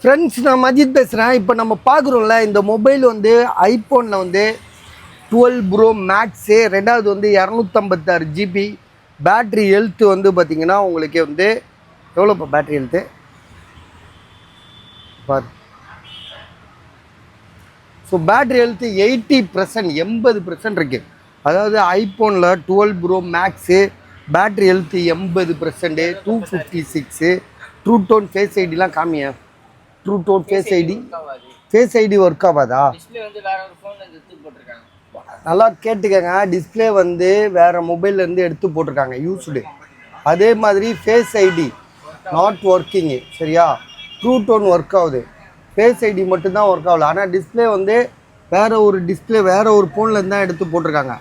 Friends, நான் மஜித் பேசுகிறேன். இப்போ நம்ம பார்க்குறோம்ல, இந்த மொபைல் வந்து ஐஃபோனில் வந்து 12 ப்ரோ மேக்ஸு, ரெண்டாவது வந்து 256 ஜிபி. பேட்ரி ஹெல்த்து வந்து பார்த்திங்கன்னா உங்களுக்கு வந்து எவ்வளோப்பா பேட்ரி ஹெல்த்து பாரு. ஸோ பேட்ரி ஹெல்த்து 80%, 80% இருக்குது. அதாவது ஐஃபோனில் 12 pro max battery health 80%, 256. True tone face ஐடிலாம் காமியா? True tone face ID work ஆகாதா? நல்லா கேட்டுக்கங்க. டிஸ்பிளே வந்து வேறு மொபைல்லேருந்து எடுத்து போட்டிருக்காங்க, யூஸ்டு. அதே மாதிரி ஃபேஸ் ஐடி நாட் ஒர்க்கிங்கு, சரியா? ட்ரூ டோன் ஒர்க் ஆகுது, ஃபேஸ் ஐடி மட்டும்தான் ஒர்க் ஆகல. ஆனால் டிஸ்பிளே வந்து வேறு ஒரு டிஸ்பிளே வேறு ஒரு ஃபோன்லேருந்து தான் எடுத்து போட்டிருக்காங்க.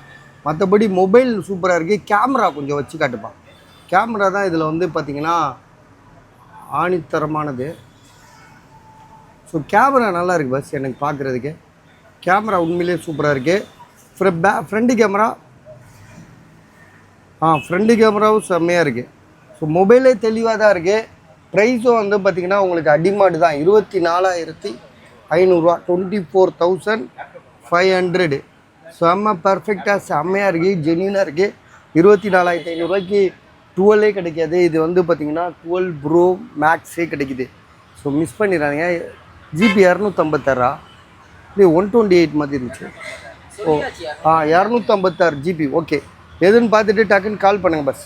மற்றபடி மொபைல் சூப்பராக இருக்குது. கேமரா கொஞ்சம் வச்சு காட்டுப்பான். கேமரா தான் இதில் வந்து பார்த்திங்கன்னா ஆணித்தரமானது. ஸோ கேமரா நல்லா இருக்குது பஸ், எனக்கு பார்க்குறதுக்கு கேமரா உண்மையிலே சூப்பராக இருக்குது. ஃப்ரண்ட்டு கேமரா ஃப்ரண்ட்டு கேமராவும் செம்மையாக இருக்குது. ஸோ மொபைலே தெளிவாக தான் இருக்குது. ப்ரைஸும் வந்து பார்த்திங்கன்னா உங்களுக்கு அடிமாடு தான், 24,500, 24,500. செம்ம பர்ஃபெக்டாக செம்மையாக இருக்குது, ஜென்யூனாக இருக்குது. 24,500 12 கிடைக்காது. இது வந்து பார்த்திங்கன்னா 12 ப்ரோ மேக்ஸே கிடைக்குது. ஸோ மிஸ் பண்ணிடுறாங்க. ஜிபி 256 இல்லை 128 மாதிரி இருந்துச்சு. ஓ 256 ஜிபி. ஓகே, எதுன்னு பார்த்துட்டு டக்குன்னு கால் பண்ணுங்கள் பஸ்.